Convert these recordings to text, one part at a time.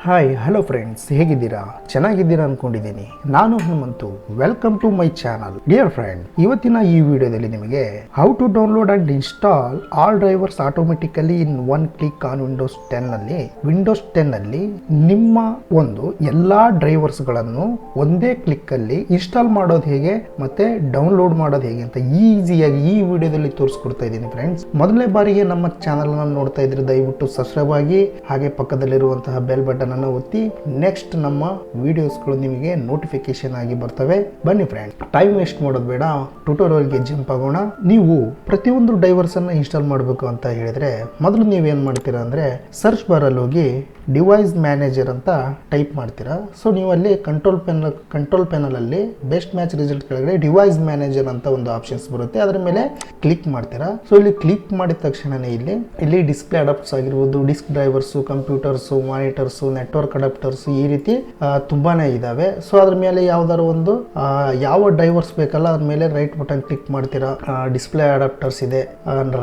Hi hello friends, ಹೇಗಿದ್ದೀರಾ? ಚೆನ್ನಾಗಿದ್ದೀರಾ ಅನ್ಕೊಂಡಿದ್ದೀನಿ. ನಾನು Hanumanthu. Welcome to my channel. Dear friend, ಇವತ್ತಿನ ಈ ವಿಡಿಯೋದಲ್ಲಿ ನಿಮಗೆ how to download and install all drivers automatically in one click on Windows 10 ನಲ್ಲಿ ನಿಮ್ಮ ಒಂದು ಎಲ್ಲಾ ಡ್ರೈವರ್ಸ್ ಗಳನ್ನು ಒಂದೇ ಕ್ಲಿಕ್ ಅಲ್ಲಿ ಇನ್ಸ್ಟಾಲ್ ಮಾಡೋದು ಹೇಗೆ ಮತ್ತೆ ಡೌನ್ಲೋಡ್ ಮಾಡೋದು ಹೇಗೆ ಅಂತ ಈಸಿಯಾಗಿ ಈ ವಿಡಿಯೋದಲ್ಲಿ ತೋರಿಸ್ಕೊಡ್ತಾ ಇದ್ದೀನಿ ಫ್ರೆಂಡ್ಸ್. ಮೊದಲನೇ ಬಾರಿಗೆ ನಮ್ಮ ಚಾನಲ್ ಅನ್ನು ನೋಡ್ತಾ ಇದ್ರೆ ದಯವಿಟ್ಟು ಸಬ್ಸ್ಕ್ರೈಬ್ ಆಗಿ, ಹಾಗೆ ಪಕ್ಕದಲ್ಲಿರುವಂತಹ ಬೆಲ್ ಬಟನ್ ಅನ್ನು ಒತ್ತಿ. ನೆಕ್ಸ್ಟ್ ನಮ್ಮ ವಿಡಿಯೋಸ್ಗಳು ನಿಮಗೆ ನೋಟಿಫಿಕೇಶನ್ ಆಗಿ ಬರ್ತವೆ. ಬನ್ನಿ ಫ್ರೆಂಡ್, ಟೈಮ್ ವೇಸ್ಟ್ ಮಾಡೋದು ಬೇಡ, ಟ್ಯುಟೋರಿಯಲ್ಗೆ ಜಂಪ್ ಆಗೋಣ. ನೀವು ಪ್ರತಿಯೊಂದು ಡೈವರ್ಸ್ ಅನ್ನ ಇನ್ಸ್ಟಾಲ್ ಮಾಡಬೇಕು ಅಂತ ಹೇಳಿದ್ರೆ ಮೊದಲು ನೀವೇನ್ ಮಾಡ್ತೀರಾ ಅಂದ್ರೆ ಸರ್ಚ್ ಬಾರ್ ಅಲ್ಲಿ ಹೋಗಿ ಡಿವೈಸ್ ಮ್ಯಾನೇಜರ್ ಅಂತ ಟೈಪ್ ಮಾಡ್ತೀರಾ. ಸೊ ನೀವು ಅಲ್ಲಿ ಕಂಟ್ರೋಲ್ ಪ್ಯಾನಲ್ ಅಲ್ಲಿ ಬೆಸ್ಟ್ ಮ್ಯಾಚ್ ರಿಸಲ್ಟ್ ಕೆಳಗಡೆ ಡಿವೈಸ್ ಮ್ಯಾನೇಜರ್ ಅಂತ ಒಂದು ಆಪ್ಷನ್ಸ್ ಬರುತ್ತೆ, ಅದರ ಮೇಲೆ ಕ್ಲಿಕ್ ಮಾಡ್ತೀರಾ. ಸೊ ಇಲ್ಲಿ ಕ್ಲಿಕ್ ಮಾಡಿದ ತಕ್ಷಣನೇ ಇಲ್ಲಿ ಡಿಸ್ಪ್ಲೇ ಅಡಾಪ್ಟರ್ಸ್ ಆಗಿರ್ಬೋದು, disk drivers, computers, monitors, network adapters, ಈ ರೀತಿ ತುಂಬಾನೇ ಇದಾವೆ. ಸೊ ಅದ್ರ ಮೇಲೆ ಯಾವ್ದಾದ್ರು ಒಂದು ಯಾವ ಡ್ರೈವರ್ಸ್ ಬೇಕಲ್ಲ ಅದ್ರ ಮೇಲೆ ರೈಟ್ ಬಟನ್ ಕ್ಲಿಕ್ ಮಾಡ್ತೀರಾ. ಡಿಸ್ಪ್ಲೇ ಅಡಾಪ್ಟರ್ಸ್ ಇದೆ,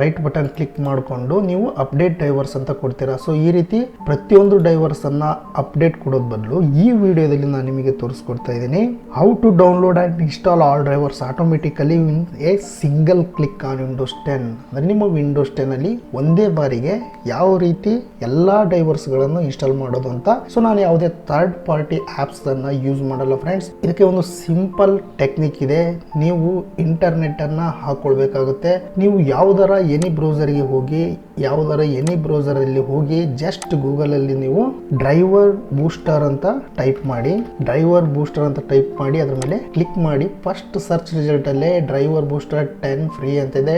ರೈಟ್ ಬಟನ್ ಕ್ಲಿಕ್ ಮಾಡಿಕೊಂಡು ನೀವು ಅಪ್ಡೇಟ್ ಡ್ರೈವರ್ಸ್ ಅಂತ ಕೊಡ್ತೀರಾ. ಸೊ ಈ ರೀತಿ ಪ್ರತಿಯೊಂದು ಡೈವರ್ಸ್ ಅನ್ನ ಅಪ್ಡೇಟ್ ಕೊಡೋದ್ ಬದಲು ಈ ವಿಡಿಯೋದಲ್ಲಿ ನಾನು ನಿಮಗೆ ತೋರಿಸ್ಕೊಡ್ತಾ ಇದ್ದೀನಿ how to download and install all drivers automatically in a single click on Windows 10. ಅಂದ್ರೆ ನಿಮ್ಮ ವಿಂಡೋಸ್ 10 ಅಲ್ಲಿ ಒಂದೇ ಬಾರಿಗೆ ಯಾವ ರೀತಿ ಎಲ್ಲಾ ಡ್ರೈವರ್ಸ್ ಗಳನ್ನು ಇನ್ಸ್ಟಾಲ್ ಮಾಡೋದು ಅಂತ. ಸೊ ನಾನು ಯಾವುದೇ ಥರ್ಡ್ ಪಾರ್ಟಿ ಆಪ್ಸ್ ಅನ್ನ ಯೂಸ್ ಮಾಡಲ್ಲ ಫ್ರೆಂಡ್ಸ್. ಇದಕ್ಕೆ ಒಂದು ಸಿಂಪಲ್ ಟೆಕ್ನಿಕ್ ಇದೆ. ನೀವು ಇಂಟರ್ನೆಟ್ ಅನ್ನ ಹಾಕೊಳ್ಬೇಕಾಗುತ್ತೆ. ನೀವು ಯಾವ್ದಾರ ಎನಿ ಬ್ರೌಸರ್ಗೆ ಹೋಗಿ, ಅಲ್ಲಿ ಹೋಗಿ ಜಸ್ಟ್ ಗೂಗಲ್ ಅಲ್ಲಿ ನೀವು ಡ್ರೈವರ್ ಬೂಸ್ಟರ್ ಅಂತ ಟೈಪ್ ಮಾಡಿ, ಅದ್ರ ಮೇಲೆ ಕ್ಲಿಕ್ ಮಾಡಿ. ಫಸ್ಟ್ ಸರ್ಚ್ ರಿಸಲ್ಟ್ ಅಲ್ಲೇ ಡ್ರೈವರ್ ಬೂಸ್ಟರ್ 10 ಫ್ರೀ ಅಂತ ಇದೆ.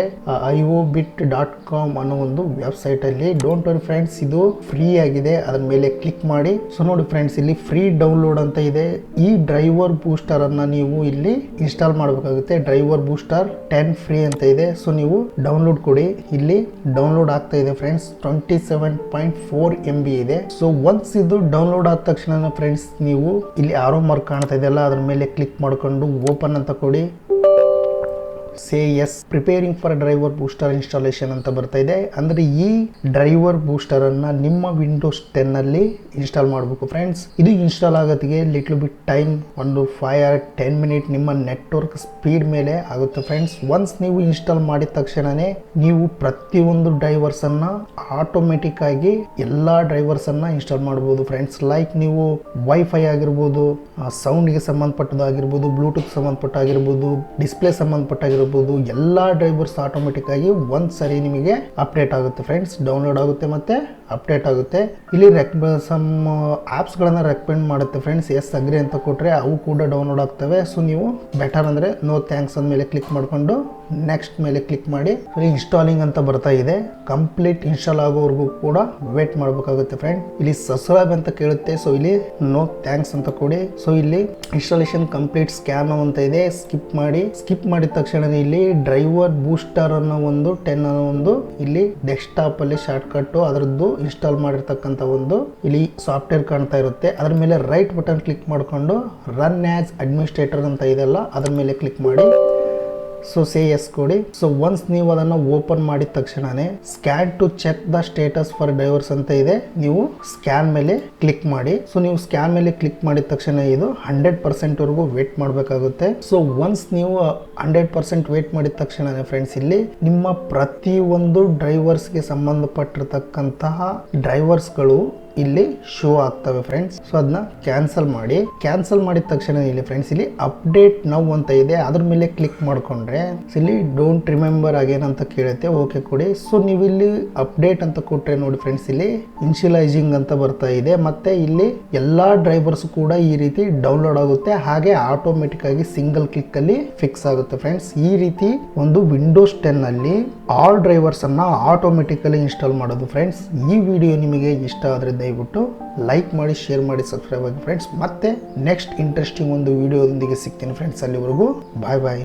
iobit.com ಅನ್ನೋ ಒಂದು ವೆಬ್ಸೈಟ್ ಅಲ್ಲಿ. ಡೋಂಟ್ ವರಿ ಫ್ರೆಂಡ್ಸ್, ಇದು ಫ್ರೀ ಆಗಿದೆ, ಅದ್ರ ಮೇಲೆ ಕ್ಲಿಕ್ ಮಾಡಿ. ಸೊ ನೋಡಿ ಫ್ರೆಂಡ್ಸ್, ಇಲ್ಲಿ ಫ್ರೀ ಡೌನ್ಲೋಡ್ ಅಂತ ಇದೆ. ಈ ಡ್ರೈವರ್ ಬೂಸ್ಟರ್ ಅನ್ನ ನೀವು ಇಲ್ಲಿ ಇನ್ಸ್ಟಾಲ್ ಮಾಡಬೇಕಾಗುತ್ತೆ. ಡ್ರೈವರ್ ಬೂಸ್ಟರ್ 10 ಫ್ರೀ ಅಂತ ಇದೆ. ಸೊ ನೀವು ಡೌನ್ಲೋಡ್ ಕೊಡಿ. ಇಲ್ಲಿ ಡೌನ್ಲೋಡ್ ಆಗ್ತಾ ಇದೆ ಫ್ರೆಂಡ್ಸ್. 27.4 MB ಇದೆ. ಸೊ ಒನ್ಸ್ ಇದು ಡೌನ್ಲೋಡ್ ಆದ ತಕ್ಷಣ ಫ್ರೆಂಡ್ಸ್, ನೀವು ಇಲ್ಲಿ ಆರೋ ಮಾರ್ಕ್ ಕಾಣ್ತಾ ಇದೆಯಲ್ಲ ಅದ್ರ ಮೇಲೆ ಕ್ಲಿಕ್ ಮಾಡ್ಕೊಂಡು ಓಪನ್ ಅಂತ ಕೊಡಿ. Say yes, preparing for driver booster installation ಅಂತ ಬರ್ತಾ ಇದೆ. ಅಂದ್ರೆ ಈ ಡ್ರೈವರ್ ಬೂಸ್ಟರ್ ಅನ್ನ ನಿಮ್ಮ ವಿಂಡೋಸ್ 10 ಅಲ್ಲಿ ಇನ್ಸ್ಟಾಲ್ ಮಾಡಬೇಕು ಫ್ರೆಂಡ್ಸ್. ಇದು ಇನ್ಸ್ಟಾಲ್ ಆಗೋದಿಗೆ ಲಿಟ್ಲ್ ಬಿಟ್ ಟೈಮ್, ಒಂದು 5 or 10 ಮಿನಿಟ್ ನಿಮ್ಮ ನೆಟ್ವರ್ಕ್ ಸ್ಪೀಡ್ ಮೇಲೆ ಆಗುತ್ತೆ ಫ್ರೆಂಡ್ಸ್. ಒನ್ಸ್ ನೀವು ಇನ್ಸ್ಟಾಲ್ ಮಾಡಿದ ತಕ್ಷಣನೇ ನೀವು ಪ್ರತಿಯೊಂದು ಡ್ರೈವರ್ಸ್ ಅನ್ನ ಆಟೋಮೆಟಿಕ್ ಆಗಿ ಎಲ್ಲಾ ಡ್ರೈವರ್ಸ್ ಅನ್ನ ಇನ್ಸ್ಟಾಲ್ ಮಾಡಬಹುದು ಫ್ರೆಂಡ್ಸ್. ಲೈಕ್ ನೀವು ವೈಫೈ ಆಗಿರ್ಬೋದು, ಸೌಂಡ್ಗೆ ಸಂಬಂಧಪಟ್ಟದಾಗಿರ್ಬೋದು, ಬ್ಲೂಟೂತ್ ಸಂಬಂಧಪಟ್ಟಾಗಿರ್ಬೋದು, ಡಿಸ್ಪ್ಲೇ ಸಂಬಂಧಪಟ್ಟಾಗಿರ್ಬೋದು, ಎಲ್ಲಾ ಡ್ರೈವರ್ಸ್ ಆಟೋಮೆಟಿಕ್ ಆಗಿ ಒಂದ್ ಸರಿ ನಿಮಗೆ ಅಪ್ಡೇಟ್ ಆಗುತ್ತೆ ಫ್ರೆಂಡ್ಸ್. ಡೌನ್ಲೋಡ್ ಆಗುತ್ತೆ ಮತ್ತೆ ಅಪ್ಡೇಟ್ ಆಗುತ್ತೆ. ಇಲ್ಲಿ ಸಮ್ ಆಪ್ಸ್ ಗಳನ್ನ ರೆಕಮೆಂಡ್ ಮಾಡುತ್ತೆ ಫ್ರೆಂಡ್ಸ್. ಎಸ್ ಅಗ್ರಿ ಅಂತ ಕೊಟ್ರೆ ಅವು ಕೂಡ ಡೌನ್ಲೋಡ್ ಆಗ್ತವೆ. ಸೊ ನೀವು ಬೆಟರ್ ಅಂದ್ರೆ ನೋ ಥ್ಯಾಂಕ್ಸ್ ಅಂದ್ಮೇಲೆ ಕ್ಲಿಕ್ ಮಾಡ್ಕೊಂಡು ನೆಕ್ಸ್ಟ್ ಮೇಲೆ ಕ್ಲಿಕ್ ಮಾಡಿ. ಇನ್ಸ್ಟಾಲಿಂಗ್ ಅಂತ ಬರ್ತಾ ಇದೆ. ಕಂಪ್ಲೀಟ್ ಇನ್ಸ್ಟಾಲ್ ಆಗೋವರೆಗೂ ಕೂಡ ವೇಟ್ ಮಾಡಬೇಕಾಗುತ್ತೆ ಫ್ರೆಂಡ್. ಇಲ್ಲಿ ಸಬ್ಸ್ಕ್ರೈಬ್ ಅಂತ ಕೇಳುತ್ತೆ. ಸೊ ಇಲ್ಲಿ ನೋ ಥ್ಯಾಂಕ್ಸ್ ಅಂತ ಕೊಡಿ. ಸೊ ಇಲ್ಲಿ ಇನ್ಸ್ಟಾಲೇಷನ್ ಕಂಪ್ಲೀಟ್ ಸ್ಕ್ಯಾನ್ ಅಂತ ಇದೆ. ಸ್ಕಿಪ್ ಮಾಡಿದ ತಕ್ಷಣ ಇಲ್ಲಿ ಡ್ರೈವರ್ ಬೂಸ್ಟರ್ ಅನ್ನೋ ಒಂದು 10 ಅನ್ನೋ ಒಂದು ಇಲ್ಲಿ ಡೆಸ್ಕ್ಟಾಪ್ ಅಲ್ಲಿ ಶಾರ್ಟ್ ಕಟ್ ಅದರದ್ದು ಇನ್ಸ್ಟಾಲ್ ಮಾಡಿರ್ತಕ್ಕಂಥ ಒಂದು ಇಲ್ಲಿ ಸಾಫ್ಟ್ವೇರ್ ಕಾಣ್ತಾ ಇರುತ್ತೆ. ಅದ್ರ ಮೇಲೆ ರೈಟ್ ಬಟನ್ ಕ್ಲಿಕ್ ಮಾಡ್ಕೊಂಡು ರನ್ ಆಸ್ ಅಡ್ಮಿನಿಸ್ಟ್ರೇಟರ್ ಅಂತ ಇದೆಲ್ಲ ಅದ್ರ ಮೇಲೆ ಕ್ಲಿಕ್ ಮಾಡಿ. ಸೊ ಸೇ ಎಸ್ ಕೊಡಿ. ಸೊ ಒನ್ಸ್ ನೀವು ಅದನ್ನ ಓಪನ್ ಮಾಡಿದ ತಕ್ಷಣನೇ scan to check the status for drivers ಅಂತ ಇದೆ. ನೀವು ಸ್ಕ್ಯಾನ್ ಮೇಲೆ ಕ್ಲಿಕ್ ಮಾಡಿ. ಸೊ ನೀವು ಸ್ಕ್ಯಾನ್ ಮೇಲೆ ಕ್ಲಿಕ್ ಮಾಡಿದ ತಕ್ಷಣ ಇದು 100% ವರೆಗೂ ವೇಟ್ ಮಾಡಬೇಕಾಗುತ್ತೆ. ಸೊ ಒನ್ಸ್ ನೀವು 100% ವೇಟ್ ಮಾಡಿದ ತಕ್ಷಣ ಫ್ರೆಂಡ್ಸ್, ಇಲ್ಲಿ ನಿಮ್ಮ ಪ್ರತಿಯೊಂದು ಡ್ರೈವರ್ಸ್ಗೆ ಸಂಬಂಧಪಟ್ಟಿರ್ತಕ್ಕಂತಹ ಡ್ರೈವರ್ಸ್ಗಳು ಇಲ್ಲಿ ಶೋ ಆಗ್ತವೆ ಫ್ರೆಂಡ್ಸ್. ಸೊ ಅದನ್ನ ಕ್ಯಾನ್ಸಲ್ ಮಾಡಿದ ತಕ್ಷಣ ಇಲ್ಲಿ ಫ್ರೆಂಡ್ಸ್ ಇಲ್ಲಿ ಅಪ್ಡೇಟ್ ನೌ ಅಂತ ಇದೆ. ಅದ್ರ ಮೇಲೆ ಕ್ಲಿಕ್ ಮಾಡ್ಕೊಂಡ್ರೆ ಇಲ್ಲಿ ಡೋಂಟ್ ರಿಮೆಂಬರ್ ಅಗೇನ್ ಅಂತ ಕೇಳುತ್ತೆ. ಓಕೆ ಕೊಡಿ. ಸೊ ನೀವು ಇಲ್ಲಿ ಅಪ್ಡೇಟ್ ಅಂತ ಕೊಟ್ರೆ ನೋಡಿ ಫ್ರೆಂಡ್ಸ್, ಇಲ್ಲಿ ಇನ್ಶಿಯಲೈಸಿಂಗ್ ಅಂತ ಬರ್ತಾ ಇದೆ. ಮತ್ತೆ ಇಲ್ಲಿ ಎಲ್ಲಾ ಡ್ರೈವರ್ಸ್ ಕೂಡ ಈ ರೀತಿ ಡೌನ್ಲೋಡ್ ಆಗುತ್ತೆ. ಹಾಗೆ ಆಟೋಮೆಟಿಕ್ ಆಗಿ ಸಿಂಗಲ್ ಕ್ಲಿಕ್ ಅಲ್ಲಿ ಫಿಕ್ಸ್ ಆಗುತ್ತೆ ಫ್ರೆಂಡ್ಸ್. ಈ ರೀತಿ ಒಂದು ವಿಂಡೋಸ್ 10 ಅಲ್ಲಿ ಆಲ್ ಡ್ರೈವರ್ಸ್ ಅನ್ನ ಆಟೋಮೆಟಿಕಲಿ ಇನ್ಸ್ಟಾಲ್ ಮಾಡೋದು ಫ್ರೆಂಡ್ಸ್. ಈ ವಿಡಿಯೋ ನಿಮಗೆ ಇಷ್ಟ ಆದ್ರೆ ದಯವಿಟ್ಟು ಲೈಕ್ ಮಾಡಿ, ಶೇರ್ ಮಾಡಿ, ಸಬ್ಸ್ಕ್ರೈಬ್ ಆಗಿ ಫ್ರೆಂಡ್ಸ್. ಮತ್ತೆ ನೆಕ್ಸ್ಟ್ ಇಂಟ್ರೆಸ್ಟಿಂಗ್ ಒಂದು ವಿಡಿಯೋದೊಂದಿಗೆ ಸಿಗ್ತೀನಿ ಫ್ರೆಂಡ್ಸ್. ಅಲ್ಲಿವರೆಗೂ ಬಾಯ್ ಬಾಯ್.